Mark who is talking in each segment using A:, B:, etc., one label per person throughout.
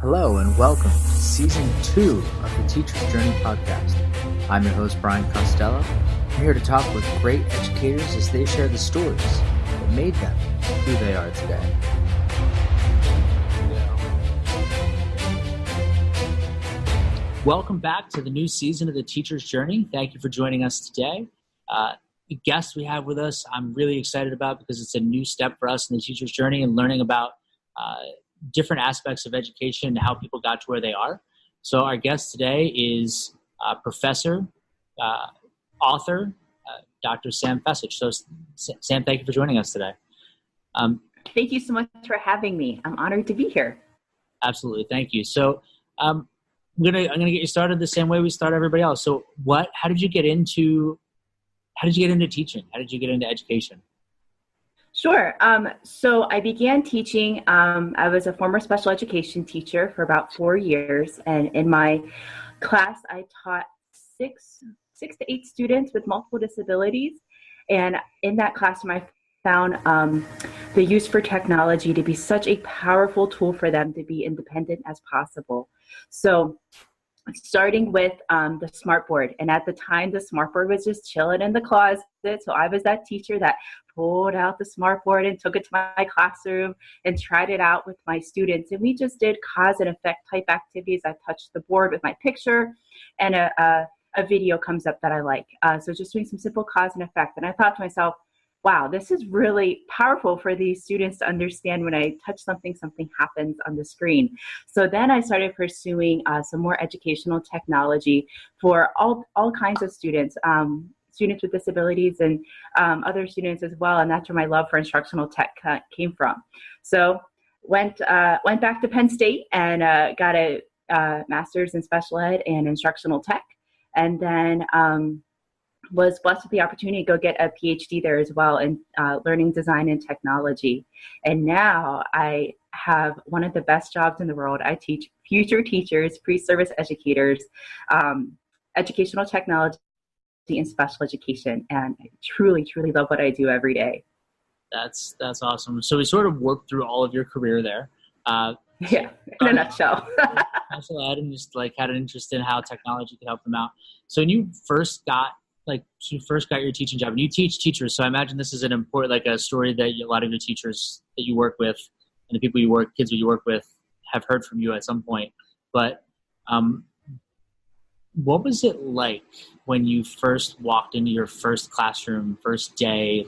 A: Hello and welcome to Season 2 of the Teacher's Journey podcast. I'm your host, Brian Costello. I'm here to talk with great educators as they share the stories that made them who they are today. Welcome back to the new season of the Teacher's Journey. Thank you for joining us today. The guest we have with us, I'm really excited about because it's a new step for us in the Teacher's Journey and learning about different aspects of education and how people got to where they are. So our guest today is professor, author, Dr. Sam Fecich. So Sam, thank you for joining us today.
B: Thank you so much for having me. I'm honored to be here.
A: Absolutely. Thank you. So I'm gonna get you started the same way we start everybody else. So how did you get into teaching? How did you get into education?
B: Sure. So I began teaching. I was a former special education teacher for about 4 years. And in my class, I taught six to eight students with multiple disabilities. And in that classroom, I found the use for technology to be such a powerful tool for them to be independent as possible. So starting with the smartboard. And at the time, the smartboard was just chilling in the closet. So I was that teacher that pulled out the smartboard and took it to my classroom and tried it out with my students. And we just did cause and effect type activities. I touched the board with my picture and a video comes up that I like. So just doing some simple cause and effect. And I thought to myself, wow, this is really powerful for these students to understand when I touch something, something happens on the screen. So then I started pursuing some more educational technology for all kinds of students, students with disabilities and other students as well. And that's where my love for instructional tech came from. So went back to Penn State and got a master's in special ed and instructional tech. And then was blessed with the opportunity to go get a PhD there as well in learning design and technology. And now I have one of the best jobs in the world. I teach future teachers, pre-service educators, educational technology and special education. And I truly, truly love what I do every day.
A: That's awesome. So we sort of worked through all of your career there.
B: Yeah, in a nutshell.
A: Special ed and just had an interest in how technology could help them out. So when you first got your teaching job, and you teach teachers, so I imagine this is an important, a story that a lot of your teachers that you work with and the people kids that you work with have heard from you at some point. But what was it like when you first walked into your first classroom, first day?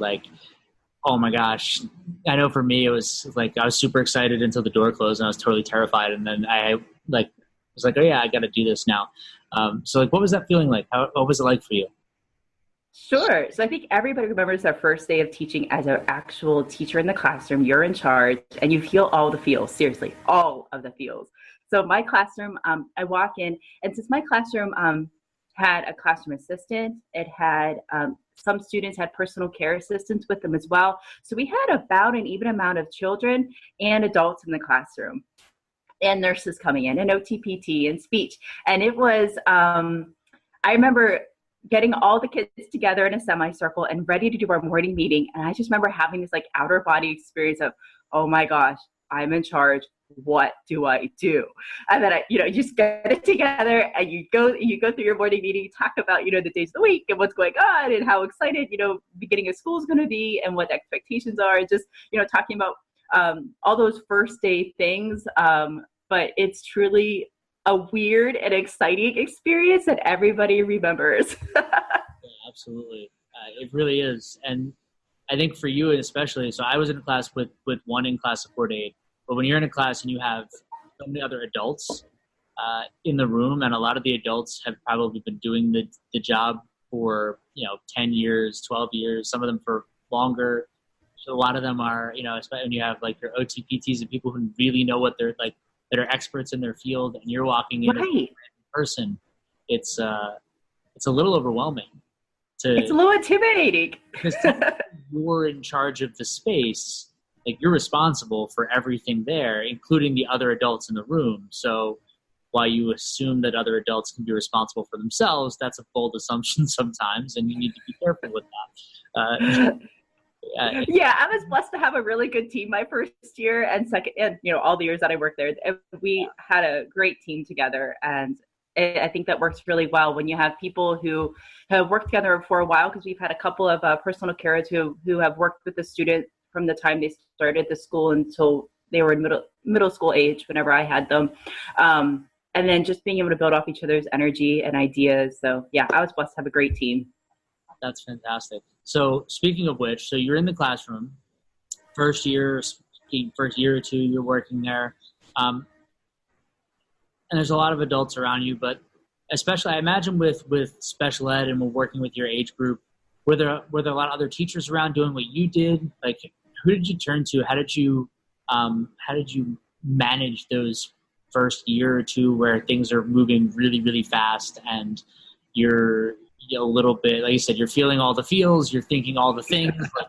A: Oh my gosh. I know for me, it was I was super excited until the door closed and I was totally terrified. And then I was like, oh yeah, I got to do this now. So what was that feeling like? What was it like for you?
B: Sure. So I think everybody remembers their first day of teaching as an actual teacher in the classroom. You're in charge and you feel all the feels, seriously, all of the feels. So my classroom, I walk in, and since my classroom had a classroom assistant, it had some students had personal care assistants with them as well. So we had about an even amount of children and adults in the classroom, and nurses coming in, and OTPT and speech. And it was, I remember getting all the kids together in a semicircle and ready to do our morning meeting. And I just remember having this outer body experience of, oh my gosh, I'm in charge. What do I do? And then you just get it together and you go through your morning meeting, you talk about, the days of the week and what's going on and how excited, beginning of school is going to be and what the expectations are. Just, talking about all those first day things. But it's truly a weird and exciting experience that everybody remembers. Yeah,
A: absolutely. It really is. And I think for you especially, so I was in a class with one in-class support aide, but when you're in a class and you have so many other adults in the room, and a lot of the adults have probably been doing the job for, 10 years, 12 years, some of them for longer. So a lot of them are, especially when you have your OTPTs and people who really know what they're that are experts in their field, and you're walking in
B: right.
A: as a person, it's a little overwhelming.
B: It's a little intimidating.
A: Because you're in charge of the space, you're responsible for everything there, including the other adults in the room. So while you assume that other adults can be responsible for themselves, that's a bold assumption sometimes, and you need to be careful with that.
B: Yeah, I was blessed to have a really good team my first year and second, and all the years that I worked there. We had a great team together, and I think that works really well when you have people who have worked together for a while. Because we've had a couple of personal carers who have worked with the student from the time they started the school until they were in middle school age. Whenever I had them, and then just being able to build off each other's energy and ideas. So yeah, I was blessed to have a great team.
A: That's fantastic. So speaking of which, so you're in the classroom, first year or two, you're working there. And there's a lot of adults around you, but especially I imagine with special ed and working with your age group, were there a lot of other teachers around doing what you did? Like, who did you turn to? How did you manage those first year or two where things are moving really, really fast and you're a little bit, like you said, you're feeling all the feels, you're thinking all the things, like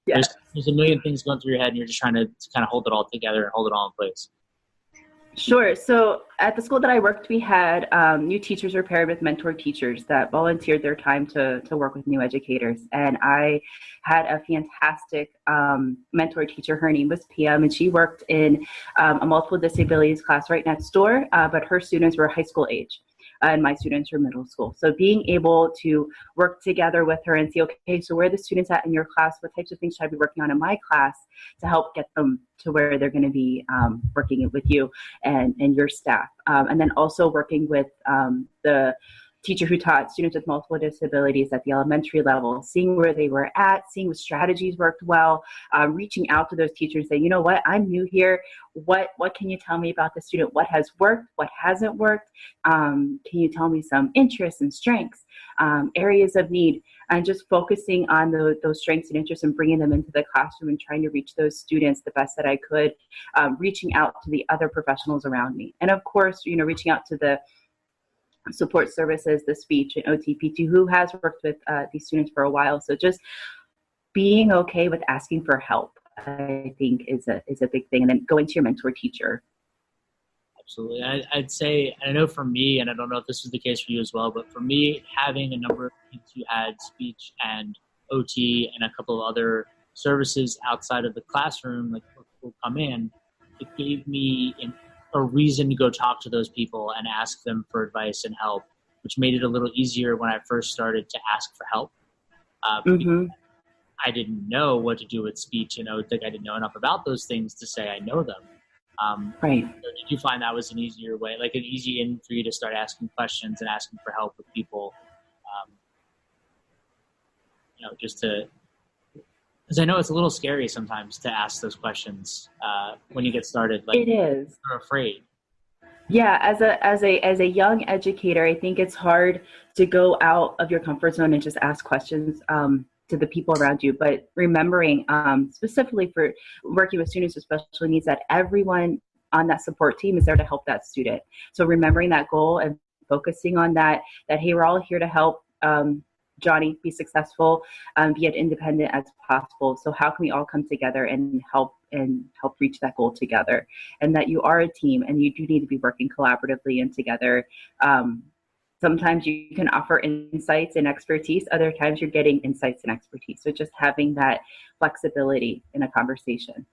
A: there's a million things going through your head and you're just trying to kind of hold it all together and hold it all in place?
B: Sure. So at the school that I worked, we had new teachers were paired with mentor teachers that volunteered their time to work with new educators. And I had a fantastic mentor teacher. Her name was PM, and she worked in a multiple disabilities class right next door, but her students were high school age. And my students were middle school. So being able to work together with her and see, okay, so where are the students at in your class? What types of things should I be working on in my class to help get them to where they're going to be working with you and your staff. And then also working with the teacher who taught students with multiple disabilities at the elementary level, seeing where they were at, seeing what strategies worked well, reaching out to those teachers, saying, you know what, I'm new here. What can you tell me about the student? What has worked? What hasn't worked? Can you tell me some interests and strengths, areas of need, and just focusing on those strengths and interests and bringing them into the classroom and trying to reach those students the best that I could, reaching out to the other professionals around me. And of course, reaching out to the support services, the speech and OTPT, who has worked with these students for a while. So just being okay with asking for help, I think is a big thing. And then going to your mentor teacher.
A: Absolutely. I'd say, and I know for me, and I don't know if this was the case for you as well, but for me, having a number of kids who had speech and OT and a couple of other services outside of the classroom, like will come in, it gave me a reason to go talk to those people and ask them for advice and help, which made it a little easier when I first started to ask for help. I didn't know what to do with speech, I didn't know enough about those things to say I know them.
B: Right.
A: So did you find that was an easier way, like an easy in for you to start asking questions and asking for help with people? Just to, because I know it's a little scary sometimes to ask those questions when you get started. Like,
B: it is.
A: You're afraid.
B: Yeah, as a young educator, I think it's hard to go out of your comfort zone and just ask questions to the people around you. But remembering specifically for working with students with special needs, that everyone on that support team is there to help that student. So remembering that goal and focusing on that hey, we're all here to help Johnny be successful, be as independent as possible. So how can we all come together and help reach that goal together? And that you are a team and you do need to be working collaboratively and together. Sometimes you can offer insights and expertise. Other times you're getting insights and expertise. So just having that flexibility in a conversation.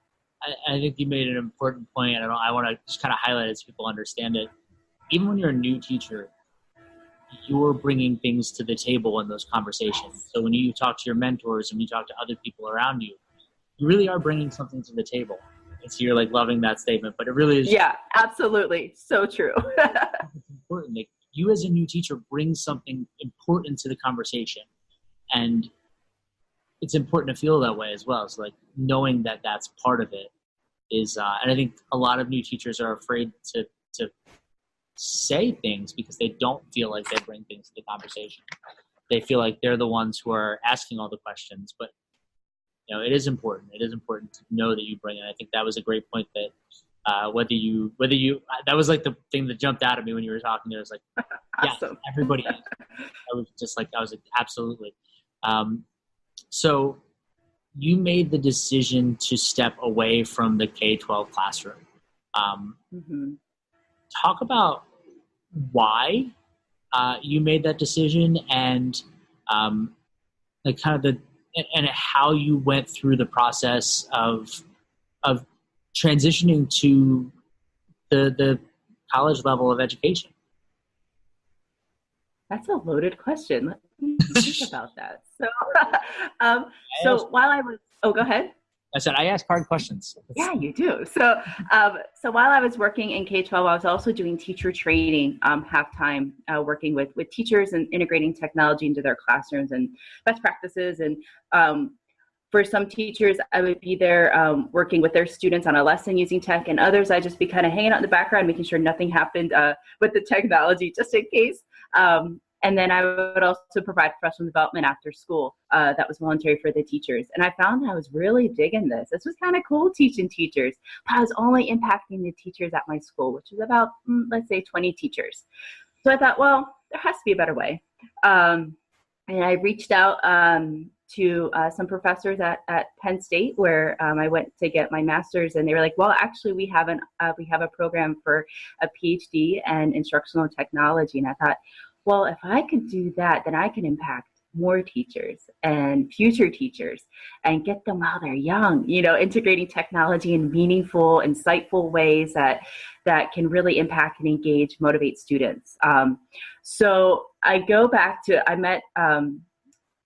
A: I think you made an important point. I want to just kind of highlight it so people understand it. Even when you're a new teacher, you're bringing things to the table in those conversations. So when you talk to your mentors and you talk to other people around you, you really are bringing something to the table. And so you're like loving that statement, but it really is.
B: Yeah, absolutely. So true.
A: It's important. Like, you as a new teacher bring something important to the conversation, and it's important to feel that way as well. So like knowing that that's part of it is, and I think a lot of new teachers are afraid to say things because they don't feel like they bring things to the conversation. They feel like they're the ones who are asking all the questions, but it is important. It is important to know that you bring it. I think that was a great point that whether you that was like the thing that jumped out at me when you were talking there. It was like,
B: awesome.
A: Yeah, everybody is. I was like, absolutely. So you made the decision to step away from the K-12 classroom. Talk about why you made that decision and like kind of and how you went through the process of transitioning to the college level of education.
B: That's a loaded question. Let me think about that. So while I was, go ahead.
A: I said I ask hard questions.
B: Yeah, you do. So while I was working in K-12, I was also doing teacher training half-time, working with teachers and integrating technology into their classrooms and best practices. And for some teachers, I would be there working with their students on a lesson using tech, and others I'd just be kind of hanging out in the background, making sure nothing happened with the technology, just in case. And then I would also provide professional development after school that was voluntary for the teachers. And I found I was really digging this. This was kind of cool teaching teachers, but I was only impacting the teachers at my school, which is about, let's say, 20 teachers. So I thought, well, there has to be a better way. And I reached out to some professors at Penn State, where I went to get my master's, and they were like, well, actually, we have a program for a PhD in instructional technology. And I thought, well, if I could do that, then I can impact more teachers and future teachers and get them while they're young, integrating technology in meaningful, insightful ways that can really impact and engage, motivate students. So I go back to, I met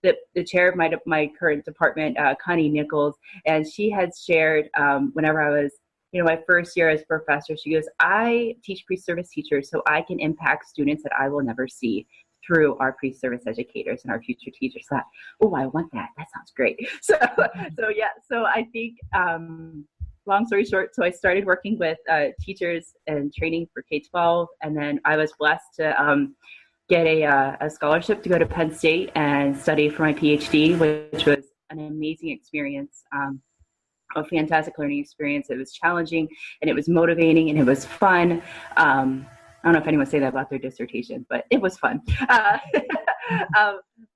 B: the chair of my current department, Connie Nichols, and she had shared whenever I was my first year as professor, she goes, I teach pre-service teachers so I can impact students that I will never see through our pre-service educators and our future teachers. So, oh, I want that. That sounds great. So I think, long story short, so I started working with teachers and training for K-12, and then I was blessed to get a scholarship to go to Penn State and study for my PhD, which was an amazing experience. A fantastic learning experience. It was challenging and it was motivating and it was fun. I don't know if anyone say that about their dissertation, but it was fun.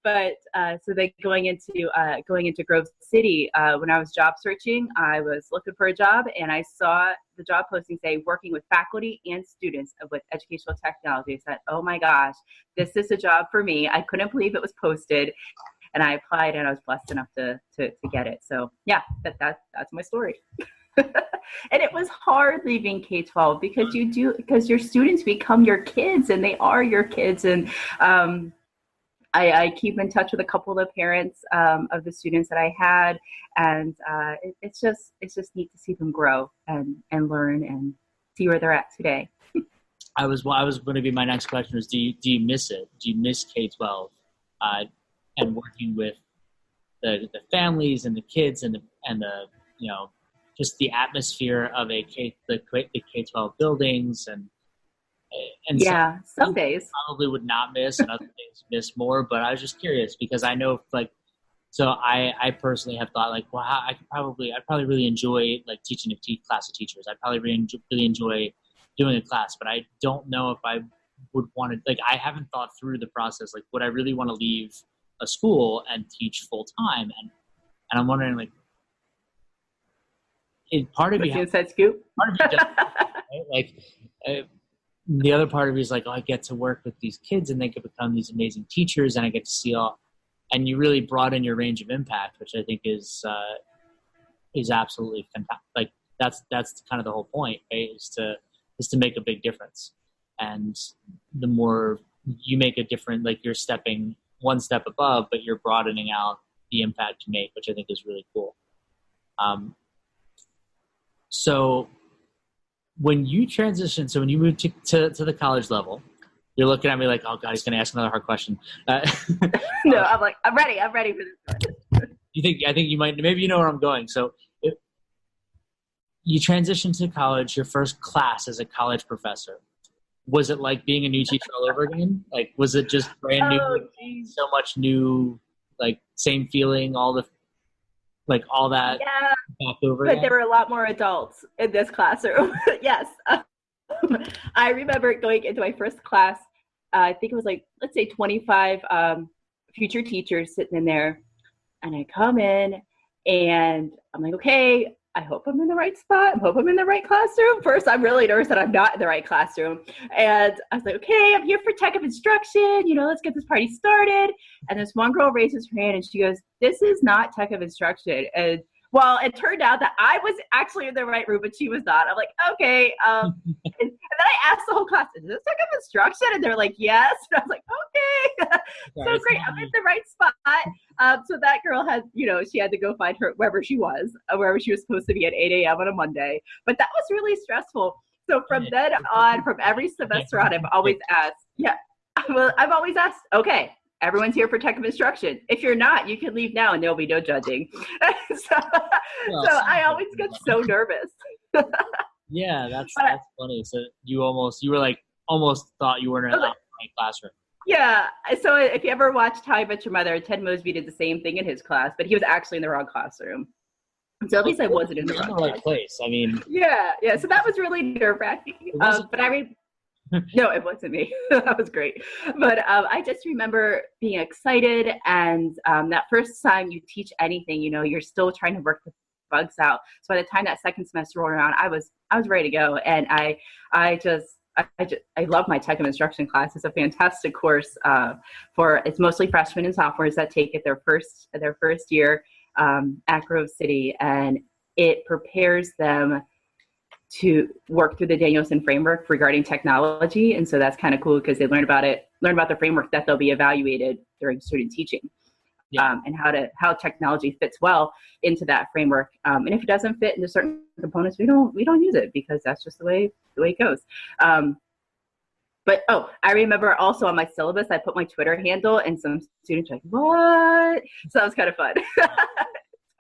B: So then going into Grove City, when I was job searching, I was looking for a job and I saw the job posting say working with faculty and students with educational technology. I said, oh my gosh, this is a job for me. I couldn't believe it was posted. And I applied and I was blessed enough to get it. So yeah, that's my story. And it was hard leaving K-12 because your students become your kids and they are your kids. And I keep in touch with a couple of the parents of the students that I had. And it's just neat to see them grow and learn and see where they're at today.
A: I was going to be, my next question was, do you miss it? Do you miss K-12? And working with the families and the kids and the just the atmosphere of the K-12 buildings and
B: yeah, some days
A: probably would not miss and other days miss more. But I was just curious because I know I personally have thought wow, I'd probably really enjoy teaching a class of teachers. I'd probably really enjoy doing a class, but I don't know if I would want to I haven't thought through the process. Would I really want to leave a school and teach full time? And I'm wondering, part of me,
B: inside scoop.
A: Part of me does, right? The other part of me is I get to work with these kids and they can become these amazing teachers, and I get to see and you really broaden your range of impact, which I think is absolutely fantastic. That's kind of the whole point, right? Is to make a big difference, and the more you make a difference, you're stepping one step above, but you're broadening out the impact you make, which I think is really cool. So when you transition, when you move to the college level, you're looking at me oh God, he's going to ask another hard question.
B: No, I'm ready for this.
A: I think you might, maybe you know where I'm going. So you transition to college, your first class as a college professor. Was it like being a new teacher all over again? Was it just brand new, so much new, same feeling, all that back over
B: but
A: again?
B: There were a lot more adults in this classroom. Yes. I remember going into my first class, I think it was let's say 25 future teachers sitting in there, and I come in and I'm okay, I hope I'm in the right spot. I hope I'm in the right classroom. First, I'm really nervous that I'm not in the right classroom. And I was like, okay, I'm here for tech of instruction. Let's get this party started. And this one girl raises her hand and she goes, this is not tech of instruction. And well, it turned out that I was actually in the right room, but she was not. I'm like, okay. And then I asked the whole class, is this tech of instruction? And they're like, yes. And I was like, okay. So great. I'm in the right spot. So that girl had, she had to go find her wherever she was supposed to be at 8 a.m. on a Monday. But that was really stressful. So from then on, from every semester on, I've always asked, I've always asked, okay, everyone's here for tech of instruction. If you're not, you can leave now and there'll be no judging. so I always get so nervous.
A: Yeah, that's funny. So you were like, almost thought you were in a classroom.
B: Yeah. So if you ever watched How I Met Your Mother, Ted Mosby did the same thing in his class, but he was actually in the wrong classroom. So at least I wasn't in the wrong
A: place. I mean.
B: Yeah. So that was really nerve-wracking. No, it wasn't me. That was great. But I just remember being excited, and that first time you teach anything, you're still trying to work the bugs out. So by the time that second semester rolled around, I was ready to go, and I love my tech of instruction class. It's a fantastic course it's mostly freshmen and sophomores that take it their first year at Grove City, and it prepares them to work through the Danielson framework regarding technology. And so that's kind of cool because they learn about the framework that they'll be evaluated during student teaching. And how technology fits well into that framework. And if it doesn't fit into certain components, we don't use it because that's just the way it goes. But I remember also on my syllabus, I put my Twitter handle, and some students were like, what? So that was kind of fun.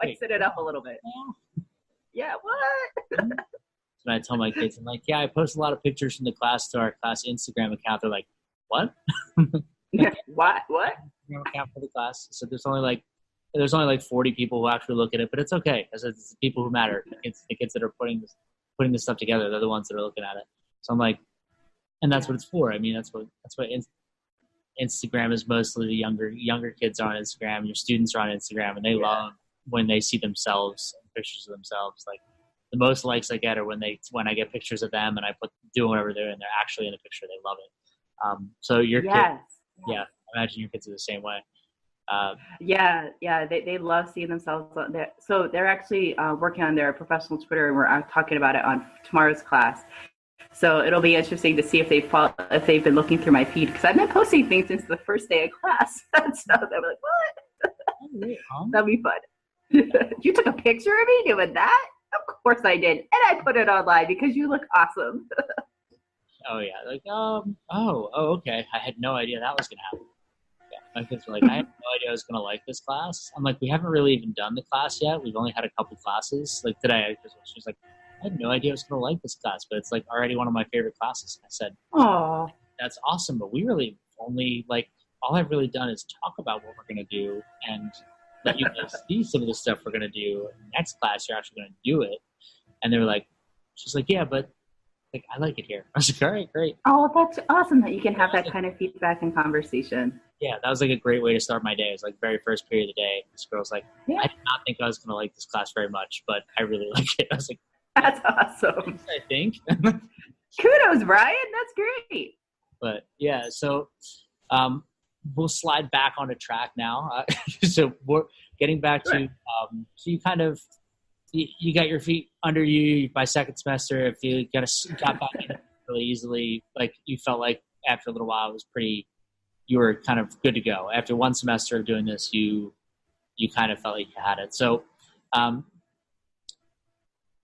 B: I set it up a little bit. Yeah, what?
A: When I tell my kids, I'm like, I post a lot of pictures from the class to our class Instagram account. They're like, what?
B: What?
A: Instagram account for the class. So there's only like 40 people who actually look at it, but it's okay because it's the people who matter. It's the kids that are putting this stuff together. They're the ones that are looking at it. So I'm like, and that's what it's for. I mean, that's what Instagram is mostly. The younger kids are on Instagram. Your students are on Instagram, and they love when they see themselves, pictures of themselves. Like the most likes I get are when I get pictures of them and I put doing whatever they're doing. They're actually in the picture. They love it. So your kids, I imagine your kids are the same way. They love seeing themselves on there. So they're actually working on their professional Twitter, and we're talking about it on tomorrow's class. So it'll be interesting to see if they've been looking through my feed, because I've been posting things since the first day of class. So they're like, what? That'd be fun. You took a picture of me doing that? Of course I did. And I put it online because you look awesome. Oh yeah. Like, okay. I had no idea that was going to happen. Yeah. My kids were like, I had no idea I was going to like this class. I'm like, we haven't really even done the class yet. We've only had a couple classes. Like today, she was like, I had no idea I was going to like this class, but it's like already one of my favorite classes. I said, oh, that's awesome. But we really only all I've really done is talk about what we're going to do and let you guys see some of the stuff we're going to do. Next class, you're actually going to do it. And they were like, she's like, yeah, but I like it here. I was like, all right, great.
B: Oh, that's awesome that you can have that kind of feedback and conversation.
A: Yeah, that was like a great way to start my day. It was like very first period of the day. This girl's like, I did not think I was going to like this class very much, but I really like it. I was like,
B: that's awesome.
A: I think.
B: Kudos, Brian. That's great.
A: But yeah, so we'll slide back on a track now. So we're getting back to, so you kind of, you got your feet under you by second semester. If you got back in really easily, like you felt like after a little while it was you were kind of good to go. After one semester of doing this, you kind of felt like you had it. So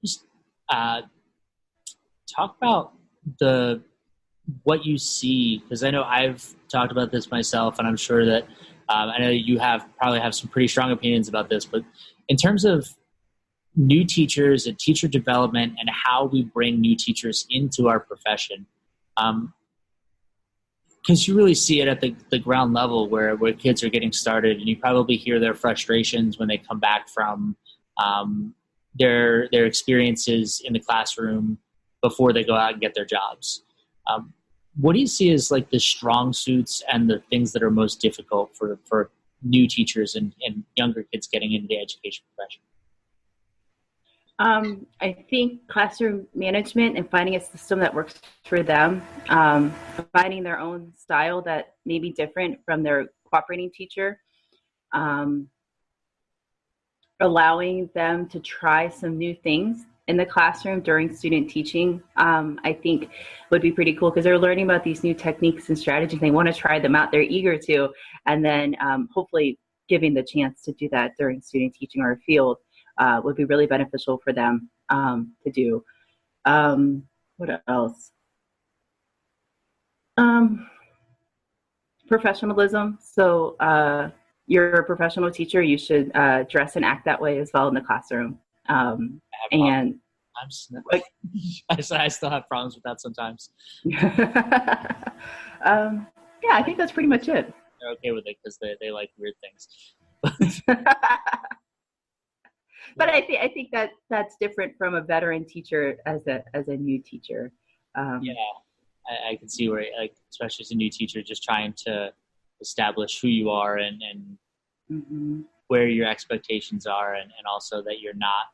A: just talk about what you see, because I know I've talked about this myself, and I'm sure that I know you probably have some pretty strong opinions about this, but in terms of new teachers and teacher development and how we bring new teachers into our profession, because you really see it at the ground level where kids are getting started, and you probably hear their frustrations when they come back from their experiences in the classroom before they go out and get their jobs. What do you see as like the strong suits and the things that are most difficult for new teachers and younger kids getting into the education profession?
B: I think classroom management and finding a system that works for them, finding their own style that may be different from their cooperating teacher, um, allowing them to try some new things in the classroom during student teaching, I think would be pretty cool because they're learning about these new techniques and strategies. They want to try them out. They're eager to, and then hopefully giving the chance to do that during student teaching or a field would be really beneficial for them to do. What else? Um, Professionalism. So you're a professional teacher. You should dress and act that way as well in the classroom. And
A: like, I still have problems with that sometimes.
B: Yeah, I think that's pretty much it.
A: They're okay with it because they like weird things.
B: But I think that that's different from a veteran teacher as a new teacher.
A: Yeah, I can see where, like, especially as a new teacher, just trying to establish who you are and
B: mm-hmm.
A: where your expectations are, and also that you're not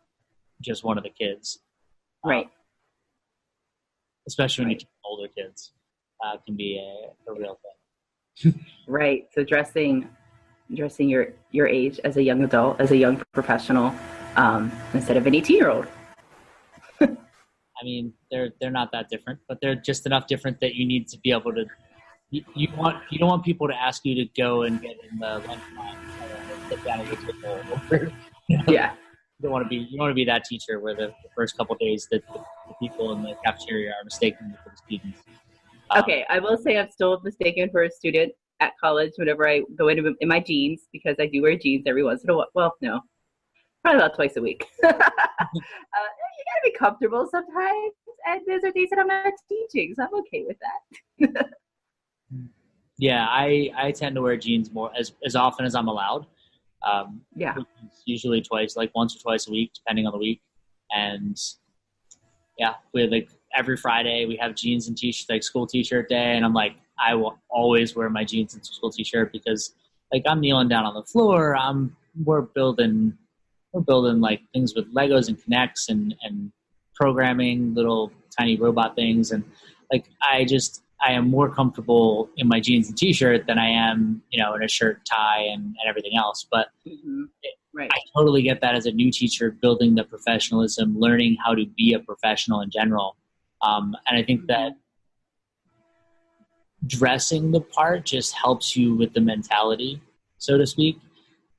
A: just one of the kids.
B: Right.
A: Especially when you teach older kids, can be a real thing.
B: Right. So dressing your age as a young adult, as a young professional, instead of an 18-year-old.
A: I mean, they're not that different, but they're just enough different that you need to be able to. You don't want people to ask you to go and get in the lunch line and sit down at your table.
B: Yeah.
A: You don't want to be that teacher where the first couple of days that the people in the cafeteria are mistaken for the students.
B: Okay, I will say I'm still mistaken for a student at college whenever I go in my jeans, because I do wear jeans every once in a while. Well, no, probably about twice a week. You gotta be comfortable sometimes, and those are days that I'm not teaching, so I'm okay with that.
A: Yeah, I tend to wear jeans more as often as I'm allowed.
B: Yeah,
A: usually twice, like once or twice a week, depending on the week. And yeah, we like every Friday we have jeans and t-shirt, like school t-shirt day, and I'm like, I will always wear my jeans and school t-shirt because, like, I'm kneeling down on the floor. We're building like things with Legos and Kinects and programming little tiny robot things, and like I am more comfortable in my jeans and t-shirt than I am, in a shirt, tie, and everything else. But
B: right.
A: I totally get that as a new teacher, building the professionalism, learning how to be a professional in general. And I think that dressing the part just helps you with the mentality, so to speak,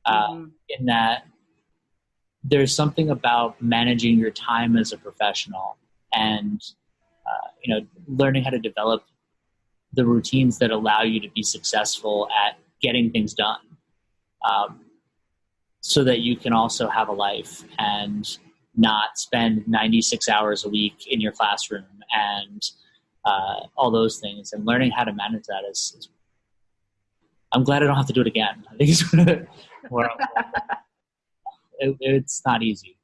A: in that there's something about managing your time as a professional and, learning how to develop the routines that allow you to be successful at getting things done, so that you can also have a life and not spend 96 hours a week in your classroom and all those things. And learning how to manage that is I'm glad I don't have to do it again. I think it's not easy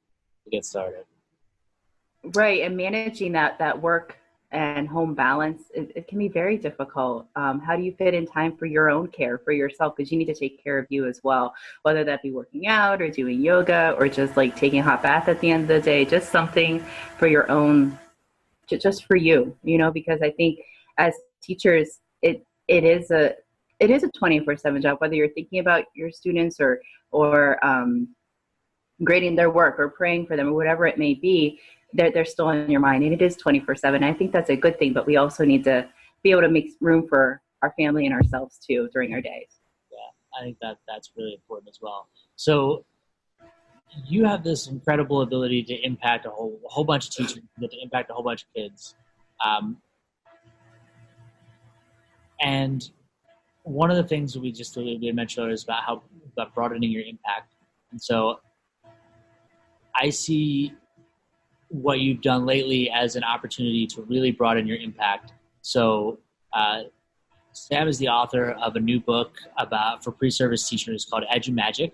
A: to get started.
B: Right, and managing that work and home balance, it can be very difficult. How do you fit in time for your own care, for yourself? Because you need to take care of you as well, whether that be working out or doing yoga or just like taking a hot bath at the end of the day, just something for your own, just for you, because I think as teachers, it is a 24/7 job, whether you're thinking about your students or grading their work or praying for them or whatever it may be. They're still in your mind, and it is 24/7. I think that's a good thing, but we also need to be able to make room for our family and ourselves too during our days.
A: Yeah, I think that's really important as well. So you have this incredible ability to impact a whole bunch of teachers, to impact a whole bunch of kids. And one of the things we mentioned earlier is about broadening your impact. And so I see what you've done lately as an opportunity to really broaden your impact. So Sam is the author of a new book for pre-service teachers called Edumagic.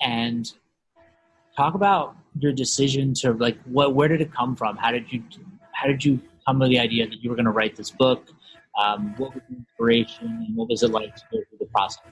A: And talk about your decision to, like, where did it come from? How did you come to the idea that you were going to write this book? What was the inspiration, and what was it like to go through the process?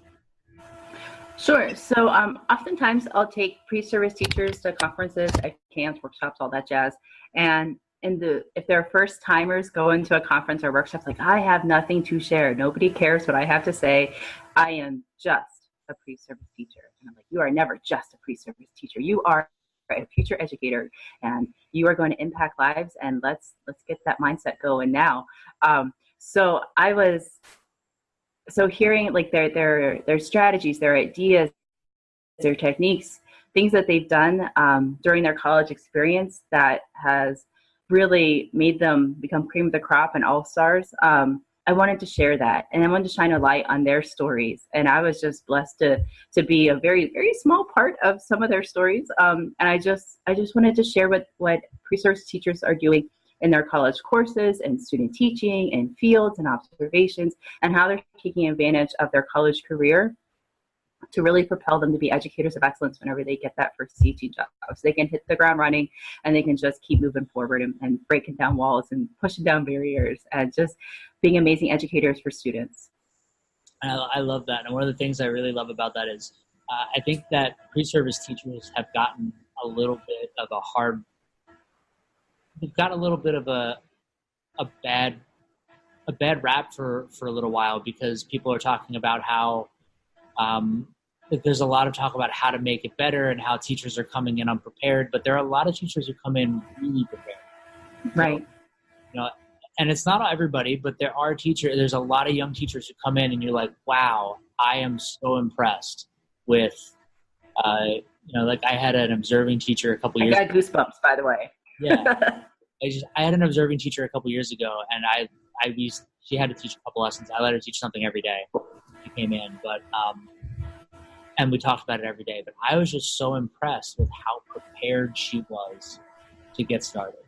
B: Sure. So oftentimes I'll take pre-service teachers to conferences, at camps, workshops, all that jazz. And if they're first timers going to a conference or workshop, like I have nothing to share. Nobody cares what I have to say. I am just a pre-service teacher. And I'm like, you are never just a pre-service teacher. You are a future educator, and you are going to impact lives. And let's get that mindset going now. So I was hearing like their strategies, their ideas, their techniques, things that they've done during their college experience that has really made them become cream of the crop and all-stars. I wanted to share that, and I wanted to shine a light on their stories. And I was just blessed to be a very, very small part of some of their stories. And I just wanted to share what pre-service teachers are doing in their college courses and student teaching and fields and observations, and how they're taking advantage of their college career to really propel them to be educators of excellence whenever they get that first teaching job. So they can hit the ground running, and they can just keep moving forward and breaking down walls and pushing down barriers and just being amazing educators for students.
A: I love that. And one of the things I really love about that is I think that pre-service teachers have gotten a little bit of they've got a little bit of a bad rap for a little while, because people are talking about how there's a lot of talk about how to make it better and how teachers are coming in unprepared, but there are a lot of teachers who come in really prepared.
B: Right.
A: So, and it's not everybody, but there's a lot of young teachers who come in and you're like, wow, I am so impressed with, like I had an observing teacher a couple years ago.
B: I got goosebumps, by the way.
A: Yeah. I had an observing teacher a couple years ago, and she had to teach a couple lessons. I let her teach something every day. She came in, but and we talked about it every day. But I was just so impressed with how prepared she was to get started.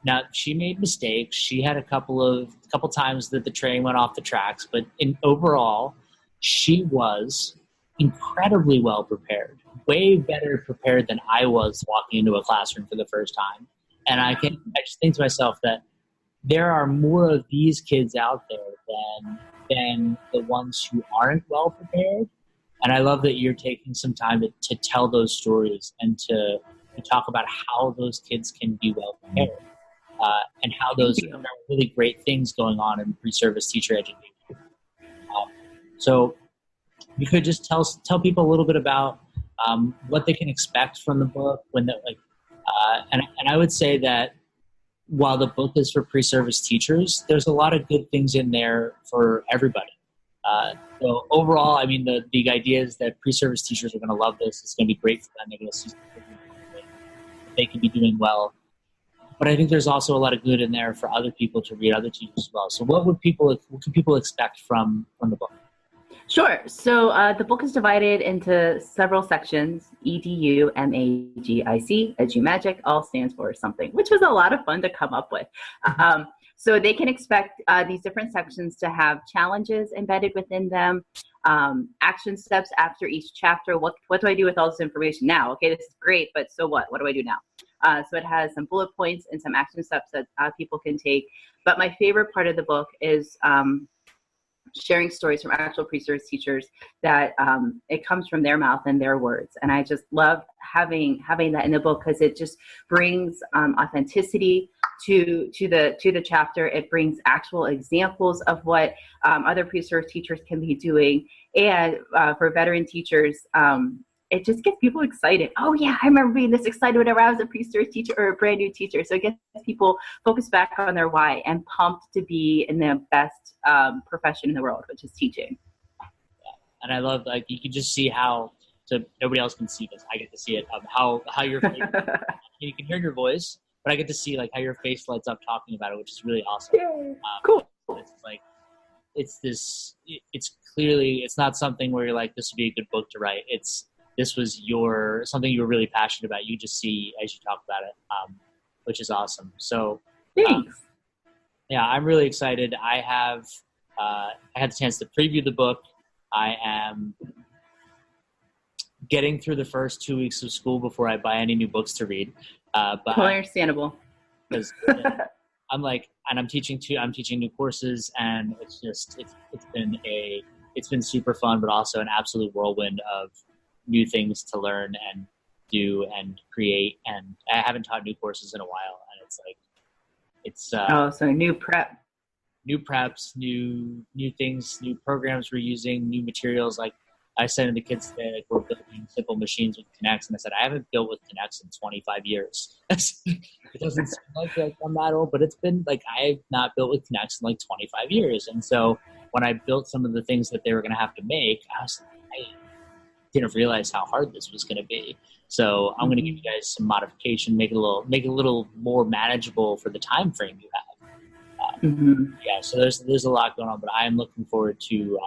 A: Now, she made mistakes. She had a couple times that the train went off the tracks, but overall, she was incredibly well prepared, way better prepared than I was walking into a classroom for the first time. And I just think to myself that there are more of these kids out there than the ones who aren't well prepared. And I love that you're taking some time to tell those stories and to talk about how those kids can be well prepared, and how those are really great things going on in pre-service teacher education. So you could just tell people a little bit about what they can expect from the book and I would say that while the book is for pre-service teachers, there's a lot of good things in there for everybody. So overall, I mean, the idea is that pre-service teachers are going to love this. It's going to be great for them. They're going to see something they can be doing well. But I think there's also a lot of good in there for other people to read, other teachers as well. So what can people expect from the book?
B: Sure. So the book is divided into several sections: EDU, MAGIC, Edumagic, all stands for something, which was a lot of fun to come up with. So they can expect these different sections to have challenges embedded within them, action steps after each chapter. What do I do with all this information now? Okay, this is great, but so what? What do I do now? So it has some bullet points and some action steps that people can take. But my favorite part of the book is sharing stories from actual pre-service teachers that it comes from their mouth and their words. And I just love having that in the book, because it just brings authenticity to the chapter. It brings actual examples of what other pre-service teachers can be doing. And for veteran teachers, it just gets people excited. Oh yeah, I remember being this excited whenever I was a pre-service teacher or a brand new teacher. So it gets people focused back on their why and pumped to be in the best profession in the world, which is teaching.
A: Yeah. And I love, like, you can just see how, so nobody else can see this, I get to see it, how your face, you can hear your voice, but I get to see like how your face lights up talking about it, which is really awesome.
B: Cool.
A: It's like, it's clearly, it's not something where you're like, this would be a good book to write. This was something you were really passionate about. You just see as you talk about it, which is awesome. So
B: thanks.
A: Yeah, I'm really excited. I had the chance to preview the book. I am getting through the first 2 weeks of school before I buy any new books to read. But
B: totally understandable.
A: Because I'm teaching new courses, and it's been super fun, but also an absolute whirlwind of new things to learn and do and create. And I haven't taught new courses in a while, and it's
B: so new prep.
A: New preps, new things, new programs we're using, new materials. Like I said to the kids today, like we're building simple machines with Kinects, and I said I haven't built with Kinects in 25 years. It doesn't seem like I'm that old, but it's been like I've not built with Kinects in like 25 years. And so when I built some of the things that they were going to have to make, I didn't realize how hard this was going to be. So I'm going to give you guys some modification, make it a little more manageable for the time frame you have. Yeah, so there's a lot going on, but I am looking forward to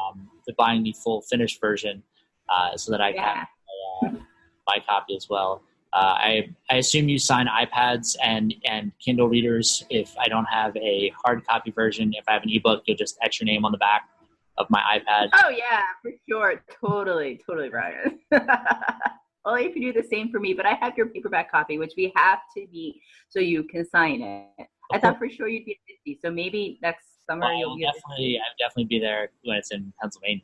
A: buying the full finished version so that I can have my copy as well. I assume you sign iPads and Kindle readers. If I don't have a hard copy version, if I have an ebook, you'll just etch your name on the back of my iPad.
B: Oh yeah, for sure, totally, Brian. Well, if you do the same for me, but I have your paperback copy, which we have to meet so you can sign it. I thought for sure you'd be at 50, so maybe next summer you'll be
A: I'll definitely be there when it's in Pennsylvania.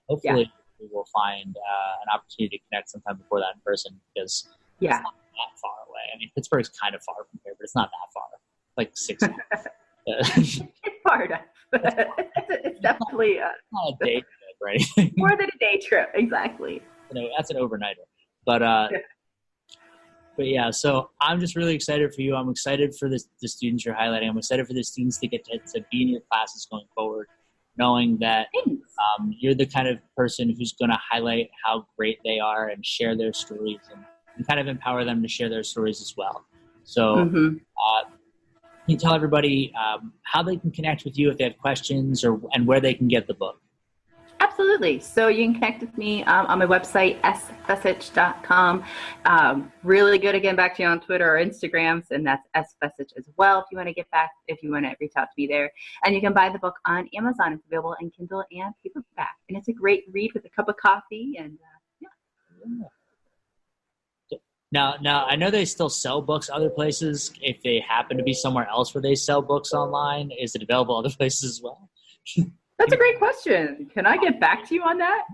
A: Hopefully we will find an opportunity to connect sometime before that in person, because it's not that far away. I mean, Pittsburgh's kind of far from here, but it's not that far. Like 6 hours.
B: It's far enough. It's definitely
A: not a day trip, right?
B: More than a day trip, exactly.
A: That's an overnighter. But yeah, so I'm just really excited for you. I'm excited for the students you're highlighting. I'm excited for the students to get to be in your classes going forward, knowing that you're the kind of person who's going to highlight how great they are and share their stories and kind of empower them to share their stories as well. So can you tell everybody how they can connect with you if they have questions and where they can get the book?
B: Absolutely. So you can connect with me on my website, sfecich.com. Really good at getting back to you on Twitter or Instagrams, and that's sfecich as well if you want to reach out to me there. And you can buy the book on Amazon. It's available in Kindle and paperback. And it's a great read with a cup of coffee. And
A: Now, I know they still sell books other places. If they happen to be somewhere else where they sell books online, is it available other places as well?
B: That's a great question. Can I get back to you on that?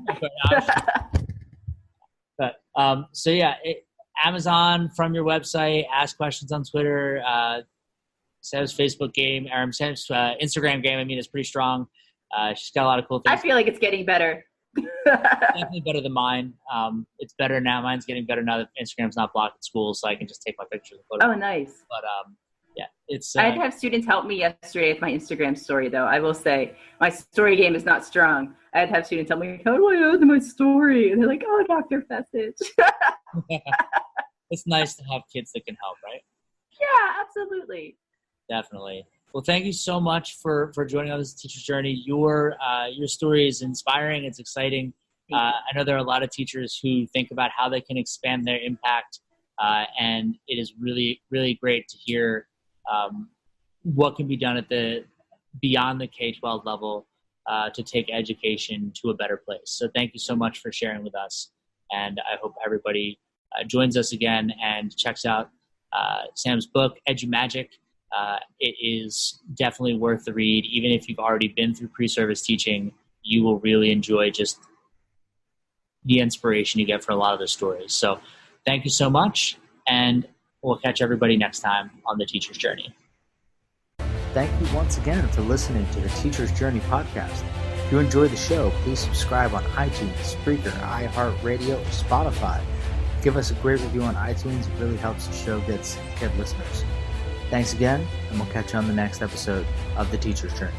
A: So yeah, Amazon from your website, ask questions on Twitter. Sam's Facebook game, or Sam's Instagram game, I mean, is pretty strong. She's got a lot of cool things.
B: I feel like it's getting better.
A: Definitely better than mine. It's better now. Mine's getting better now that Instagram's not blocked at school, so I can just take my pictures and put it.
B: Oh, nice.
A: But yeah, it's.
B: I had to have students help me yesterday with my Instagram story, though. I will say my story game is not strong. I had to have students tell me, how do I add to my story? And they're like, oh, Dr. Fecich.
A: It's nice to have kids that can help, right?
B: Yeah, absolutely.
A: Definitely. Well, thank you so much for joining on this teacher's journey. Your story is inspiring. It's exciting. I know there are a lot of teachers who think about how they can expand their impact, and it is really, really great to hear what can be done beyond the K-12 level to take education to a better place. So thank you so much for sharing with us, and I hope everybody joins us again and checks out Sam's book, Edumagic. It is definitely worth the read. Even if you've already been through pre-service teaching, you will really enjoy just the inspiration you get from a lot of the stories. So thank you so much, and we'll catch everybody next time on The Teacher's Journey.
C: Thank you once again for listening to the Teacher's Journey podcast. If you enjoyed the show, please subscribe on iTunes, Spreaker, iHeartRadio, or Spotify. Give us a great review on iTunes. It really helps the show get listeners. Thanks again, and we'll catch you on the next episode of The Teacher's Journey.